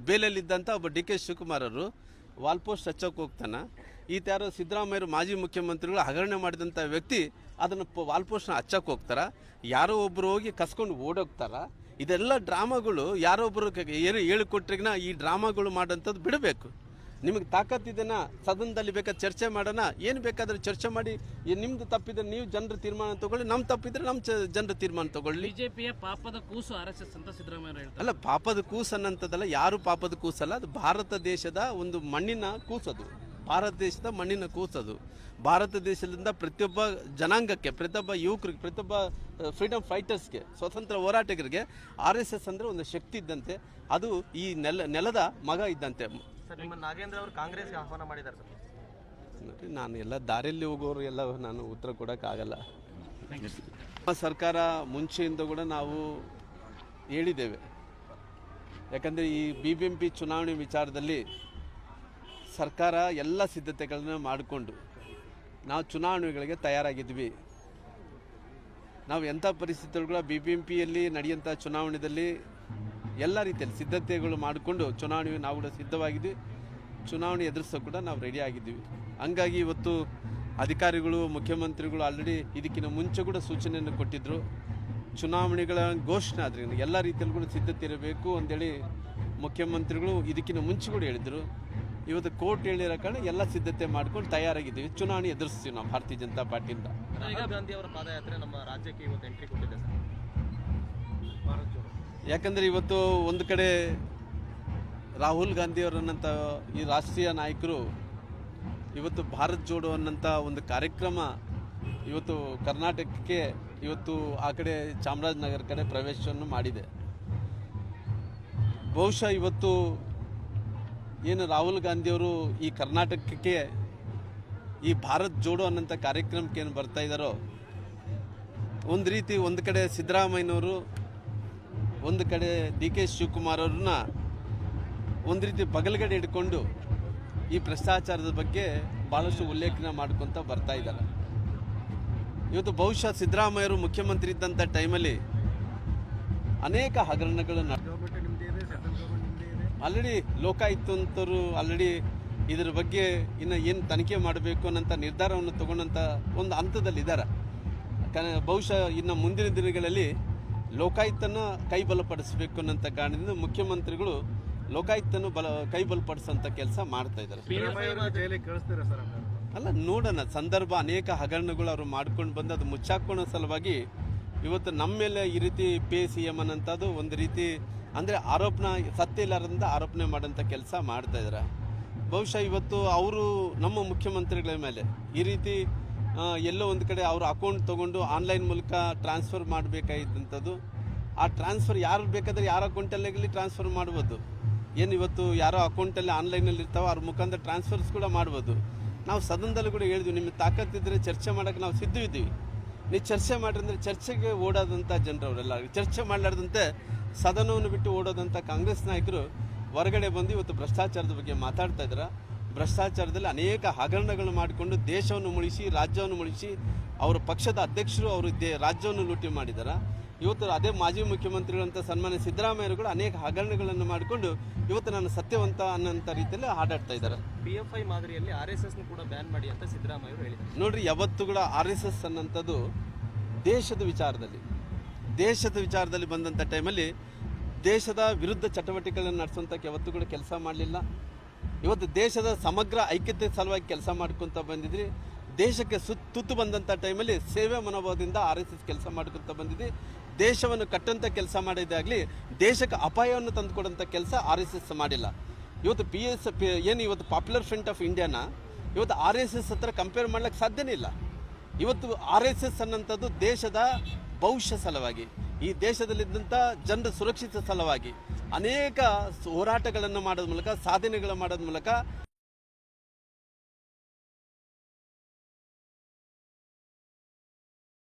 ಬೇಲಲ್ಲಿದ್ದಂಥ ಒಬ್ಬ D K Shivakumar ಅವರು wall post ಹಚ್ಚೋಕೆ ಹೋಗ್ತಾನೆ. ಈತ ಯಾರೋ ಸಿದ್ದರಾಮಯ್ಯರು ಮಾಜಿ ಮುಖ್ಯಮಂತ್ರಿಗಳು ಹಗರಣ ಮಾಡಿದಂಥ ವ್ಯಕ್ತಿ ಅದನ್ನು ವಾಲ್ ಪೋಸ್ಟ್ನ ಹಚ್ಚೋಕೆ ಹೋಗ್ತಾರ. ಯಾರೋ ಒಬ್ಬರು ಹೋಗಿ ಕಸ್ಕೊಂಡು ಓಡೋಗ್ತಾರ. ಇದೆಲ್ಲ ಡ್ರಾಮಾಗಳು ಯಾರೊಬ್ಬರು ಏನು ಹೇಳಿಕೊಟ್ರಿಗಿನ ಈ ಡ್ರಾಮಾಗಳು ಮಾಡೋಂಥದ್ದು ಬಿಡಬೇಕು. ನಿಮಗೆ ತಾಕತ್ತಿದೆನಾ ಸದನದಲ್ಲಿ ಬೇಕಾದ್ರೆ ಚರ್ಚೆ ಮಾಡೋಣ, ಏನು ಬೇಕಾದ್ರೆ ಚರ್ಚೆ ಮಾಡಿ. ನಿಮ್ದು ತಪ್ಪಿದ್ರೆ ನೀವು ಜನರ ತೀರ್ಮಾನ ತಗೊಳ್ಳಿ, ನಮ್ಮ ತಪ್ಪಿದ್ರೆ ನಮ್ಮ ಜನರ ತೀರ್ಮಾನ ತಗೊಳ್ಳಿ. ಬಿಜೆಪಿಯ ಪಾಪದ ಕೂಸು RSS ಅಂತ ಸಿದ್ದರಾಮಯ್ಯ ಹೇಳ್ತಾರೆ. ಅಲ್ಲ, ಪಾಪದ ಕೂಸು ಅನ್ನೋಂಥದ್ದಲ್ಲ, ಯಾರು ಪಾಪದ ಕೂಸಲ್ಲ. ಅದು ಭಾರತ ದೇಶದ ಒಂದು ಮಣ್ಣಿನ ಕೂಸದು, ಭಾರತ ದೇಶದ ಮಣ್ಣಿನ ಕೂಸದು. ಭಾರತ ದೇಶದಿಂದ ಪ್ರತಿಯೊಬ್ಬ ಜನಾಂಗಕ್ಕೆ, ಪ್ರತಿಯೊಬ್ಬ ಯುವಕರಿಗೆ, ಪ್ರತಿಯೊಬ್ಬ ಫ್ರೀಡಮ್ ಫೈಟರ್ಸ್ಗೆ, ಸ್ವತಂತ್ರ ಹೋರಾಟಗಾರರಿಗೆ RSS ಅಂದರೆ ಒಂದು ಶಕ್ತಿ ಇದ್ದಂತೆ. ಅದು ಈ ನೆಲದ ಮಗ ಇದ್ದಂತೆ. ಸರ್, ನಿಮ್ಮ ನಾಗೇಂದ್ರ ಅವರು ಕಾಂಗ್ರೆಸ್ಗೆ ಆಹ್ವಾನ ಮಾಡಿದ್ದಾರೆ ಸರ್. ನಾನು ಎಲ್ಲ ದಾರಿಯಲ್ಲಿ ಹೋಗೋರು ಎಲ್ಲ ನಾನು ಉತ್ತರ ಕೊಡೋಕ್ಕಾಗಲ್ಲ. ಸರ್ಕಾರ ಮುಂಚೆಯಿಂದ ಕೂಡ ನಾವು ಹೇಳಿದ್ದೇವೆ. ಯಾಕಂದರೆ ಈ BBMP ಚುನಾವಣೆ ವಿಚಾರದಲ್ಲಿ ಸರ್ಕಾರ ಎಲ್ಲ ಸಿದ್ಧತೆಗಳನ್ನು ಮಾಡಿಕೊಂಡು ನಾವು ಚುನಾವಣೆಗಳಿಗೆ ತಯಾರಾಗಿದ್ವಿ. ನಾವು ಎಂಥ ಪರಿಸ್ಥಿತಿಗಳು ಕೂಡ BBMPಯಲ್ಲಿ ನಡೆಯುವಂಥ ಚುನಾವಣೆಯಲ್ಲಿ ಎಲ್ಲ ರೀತಿಯಲ್ಲಿ ಸಿದ್ಧತೆಗಳು ಮಾಡಿಕೊಂಡು ಚುನಾವಣೆಗೆ ನಾವು ಕೂಡ ಸಿದ್ಧವಾಗಿದ್ವಿ. ಚುನಾವಣೆ ಎದುರಿಸೋ ಕೂಡ ನಾವು ರೆಡಿ ಆಗಿದ್ದೀವಿ. ಹಂಗಾಗಿ ಇವತ್ತು ಅಧಿಕಾರಿಗಳು, ಮುಖ್ಯಮಂತ್ರಿಗಳು ಆಲ್ರೆಡಿ ಇದಕ್ಕಿಂತ ಮುಂಚೆ ಕೂಡ ಸೂಚನೆಯನ್ನು ಕೊಟ್ಟಿದ್ದರು. ಚುನಾವಣೆಗಳ ಘೋಷಣೆ ಆದರೆ ಎಲ್ಲ ರೀತಿಯಲ್ಲೂ ಕೂಡ ಸಿದ್ಧತೆ ಇರಬೇಕು ಅಂತೇಳಿ ಮುಖ್ಯಮಂತ್ರಿಗಳು ಇದಕ್ಕಿಂತ ಮುಂಚೆ ಕೂಡ ಹೇಳಿದರು. ಇವತ್ತು ಕೋರ್ಟ್ ಹೇಳಿರೋ ಕಾರಣ ಎಲ್ಲ ಸಿದ್ಧತೆ ಮಾಡ್ಕೊಂಡು ತಯಾರಾಗಿದ್ದೀವಿ. ಚುನಾವಣೆ ಎದುರಿಸ್ತೀವಿ ನಾವು ಭಾರತೀಯ ಜನತಾ ಪಾರ್ಟಿಯಿಂದ. ರಾಹುಲ್ ಗಾಂಧಿ ಅವರ ಪಾದಯಾತ್ರೆ ನಮ್ಮ ರಾಜ್ಯಕ್ಕೆ ಇವತ್ತು ಎಂಟ್ರಿ ಕೊಟ್ಟಿದೆ ಸರ್. ಯಾಕಂದರೆ ಇವತ್ತು ಒಂದು ಕಡೆ ರಾಹುಲ್ ಗಾಂಧಿಯವರನ್ನಂಥ ಈ ರಾಷ್ಟ್ರೀಯ ನಾಯಕರು ಇವತ್ತು ಭಾರತ್ ಜೋಡೋ ಅನ್ನೋಂಥ ಒಂದು ಕಾರ್ಯಕ್ರಮ ಇವತ್ತು ಕರ್ನಾಟಕಕ್ಕೆ ಇವತ್ತು ಆ ಕಡೆ ಚಾಮರಾಜನಗರ ಕಡೆ ಪ್ರವೇಶವನ್ನು ಮಾಡಿದೆ. ಬಹುಶಃ ಇವತ್ತು ಏನು ರಾಹುಲ್ ಗಾಂಧಿಯವರು ಈ ಕರ್ನಾಟಕಕ್ಕೆ ಈ ಭಾರತ್ ಜೋಡೋ ಅನ್ನೋಂಥ ಕಾರ್ಯಕ್ರಮಕ್ಕೆ ಏನು ಬರ್ತಾ ಇದ್ದಾರೋ, ಒಂದು ರೀತಿ ಒಂದು ಕಡೆ ಸಿದ್ದರಾಮಯ್ಯನವರು, ಒಂದು ಕಡೆ ಡಿ ಕೆ ಶಿವಕುಮಾರ್ ಅವ್ರನ್ನ ಒಂದು ರೀತಿ ಬಗಲಗಡೆ ಹಿಡ್ಕೊಂಡು ಈ ಭ್ರಷ್ಟಾಚಾರದ ಬಗ್ಗೆ ಭಾಳಷ್ಟು ಉಲ್ಲೇಖನ ಮಾಡ್ಕೊತ ಬರ್ತಾ ಇದ್ದಾರೆ. ಇವತ್ತು ಬಹುಶಃ ಸಿದ್ದರಾಮಯ್ಯರು ಮುಖ್ಯಮಂತ್ರಿ ಇದ್ದಂಥ ಟೈಮಲ್ಲಿ ಅನೇಕ ಹಗರಣಗಳು ಆಲ್ರೆಡಿ ಲೋಕಾಯುಕ್ತ ಅಂತವರು ಆಲ್ರೆಡಿ ಇದರ ಬಗ್ಗೆ ಇನ್ನು ಏನು ತನಿಖೆ ಮಾಡಬೇಕು ಅನ್ನೋಂಥ ನಿರ್ಧಾರವನ್ನು ತಗೊಂಡಂಥ ಒಂದು ಹಂತದಲ್ಲಿದ್ದಾರೆ. ಬಹುಶಃ ಇನ್ನು ಮುಂದಿನ ದಿನಗಳಲ್ಲಿ ಲೋಕಾಯುಕ್ತನ ಕೈಬಲಪಡಿಸಬೇಕು ಅನ್ನೋಂಥ ಕಾರಣದಿಂದ ಮುಖ್ಯಮಂತ್ರಿಗಳು ಲೋಕಾಯುಕ್ತನ ಕೈಬಲಪಡಿಸೋಂಥ ಕೆಲಸ ಮಾಡ್ತಾ ಇದ್ದಾರೆ. ಅಲ್ಲ, ನೋಡೋಣ ಸಂದರ್ಭ. ಅನೇಕ ಹಗರಣಗಳು ಅವರು ಮಾಡ್ಕೊಂಡು ಬಂದು ಅದು ಮುಚ್ಚಾಕೊಳ್ಳೋ ಸಲುವಾಗಿ ಇವತ್ತು ನಮ್ಮ ಮೇಲೆ ಈ ರೀತಿ PCM ಅನ್ನೋಂಥದ್ದು ಒಂದು ರೀತಿ ಅಂದರೆ ಆರೋಪಣೆ, ಸತ್ಯ ಇಲ್ಲಾರದಿಂದ ಆರೋಪಣೆ ಮಾಡೋಂಥ ಕೆಲಸ ಮಾಡ್ತಾ ಇದ್ದಾರೆ. ಬಹುಶಃ ಇವತ್ತು ಅವರು ನಮ್ಮ ಮುಖ್ಯಮಂತ್ರಿಗಳ ಮೇಲೆ ಈ ರೀತಿ ಎಲ್ಲೋ ಒಂದು ಕಡೆ ಅವ್ರ ಅಕೌಂಟ್ ತೊಗೊಂಡು ಆನ್ಲೈನ್ ಮೂಲಕ ಟ್ರಾನ್ಸ್ಫರ್ ಮಾಡಬೇಕಾಗಿದ್ದಂಥದ್ದು. ಆ ಟ್ರಾನ್ಸ್ಫರ್ ಯಾರು ಬೇಕಾದರೆ ಯಾರ ಅಕೌಂಟಲ್ಲಿ ಟ್ರಾನ್ಸ್ಫರ್ ಮಾಡ್ಬೋದು. ಏನು ಇವತ್ತು ಯಾರೋ ಅಕೌಂಟಲ್ಲಿ ಆನ್ಲೈನಲ್ಲಿ ಇರ್ತಾವೆ, ಅವ್ರ ಮುಖಾಂತರ ಟ್ರಾನ್ಸ್ಫರ್ಸ್ ಕೂಡ ಮಾಡ್ಬೋದು. ನಾವು ಸದನದಲ್ಲಿ ಕೂಡ ಹೇಳಿದ್ವಿ, ನಿಮಗೆ ತಾಕತ್ತಿದ್ರೆ ಚರ್ಚೆ ಮಾಡೋಕ್ಕೆ ನಾವು ಸಿದ್ಧವಿದ್ದೀವಿ. ನೀವು ಚರ್ಚೆ ಮಾಡಿದ್ರೆ ಚರ್ಚೆಗೆ ಓಡೋದಂಥ ಜನರವರೆಲ್ಲ ಚರ್ಚೆ ಮಾಡಲಾರ್ದಂತೆ ಸದನವನ್ನು ಬಿಟ್ಟು ಓಡೋದಂಥ ಕಾಂಗ್ರೆಸ್ ನಾಯಕರು ಹೊರಗಡೆ ಬಂದು ಇವತ್ತು ಭ್ರಷ್ಟಾಚಾರದ ಬಗ್ಗೆ ಮಾತಾಡ್ತಾ ಇದ್ದಾರೆ. ಭ್ರಷ್ಟಾಚಾರದಲ್ಲಿ ಅನೇಕ ಹಗರಣಗಳು ಮಾಡಿಕೊಂಡು ದೇಶವನ್ನು ಮುಳಿಸಿ, ರಾಜ್ಯವನ್ನು ಮುಳಿಸಿ, ಅವರ ಪಕ್ಷದ ಅಧ್ಯಕ್ಷರು ಅವರು ರಾಜ್ಯವನ್ನು ಲೂಟಿ ಮಾಡಿದ್ದಾರೆ. ಇವತ್ತು ಅದೇ ಮಾಜಿ ಮುಖ್ಯಮಂತ್ರಿಗಳಂತ ಸನ್ಮಾನ್ಯ ಸಿದ್ದರಾಮಯ್ಯರುಗಳು ಅನೇಕ ಹಗರಣಗಳನ್ನು ಮಾಡಿಕೊಂಡು ಇವತ್ತು ನಾನು ಸತ್ಯವಂತ ಅನ್ನೋಂಥ ರೀತಿಯಲ್ಲಿ ಹಾಡಾಡ್ತಾ ಇದ್ದಾರೆ. PFI ಮಾದರಿಯಲ್ಲಿ RSS ಕೂಡ ಬ್ಯಾನ್ ಮಾಡಿ ಅಂತ ಸಿದ್ದರಾಮಯ್ಯರು ಹೇಳಿದ್ದಾರೆ. ನೋಡ್ರಿ, ಯಾವತ್ತೂ ಕೂಡ RSS ಅನ್ನೋಂಥದ್ದು ದೇಶದ ವಿಚಾರದಲ್ಲಿ ಬಂದಂಥ ಟೈಮಲ್ಲಿ ದೇಶದ ವಿರುದ್ಧ ಚಟುವಟಿಕೆಗಳನ್ನು ನಡೆಸುವಂಥ ಯಾವತ್ತೂ ಕೂಡ ಕೆಲಸ ಮಾಡಲಿಲ್ಲ. ಇವತ್ತು ದೇಶದ ಸಮಗ್ರ ಐಕ್ಯತೆ ಸಲುವಾಗಿ ಕೆಲಸ ಮಾಡ್ಕೊತ ಬಂದಿದ್ರಿ. ದೇಶಕ್ಕೆ ತುತ್ತು ಬಂದಂಥ ಟೈಮಲ್ಲಿ ಸೇವೆ ಮನೋಭಾವದಿಂದ RSS ಕೆಲಸ ಮಾಡ್ಕೊತ ಬಂದಿದ್ವಿ. ದೇಶವನ್ನು ಕಟ್ಟಂಥ ಕೆಲಸ ಮಾಡಿದ್ದಾಗಲಿ ದೇಶಕ್ಕೆ ಅಪಾಯವನ್ನು ತಂದುಕೊಡೋಂಥ ಕೆಲಸ RSS ಮಾಡಿಲ್ಲ. ಇವತ್ತು ಏನು ಇವತ್ತು ಪಾಪ್ಯುಲರ್ ಫ್ರಂಟ್ ಆಫ್ ಇಂಡಿಯಾನ ಇವತ್ತು RSS ಹತ್ರ ಕಂಪೇರ್ ಮಾಡ್ಲಿಕ್ಕೆ ಸಾಧ್ಯನೇ ಇಲ್ಲ. ಇವತ್ತು RSS ಅನ್ನೋಂಥದ್ದು ದೇಶದ ಭವಿಷ್ಯ ಸಲುವಾಗಿ, ಈ ದೇಶದಲ್ಲಿದ್ದಂಥ ಜನರ ಸುರಕ್ಷಿತ ಸಲುವಾಗಿ ಅನೇಕ ಹೋರಾಟಗಳನ್ನು ಮಾಡೋದ್ರ ಮೂಲಕ, ಸಾಧನೆಗಳು ಮಾಡೋದ್ರ ಮೂಲಕ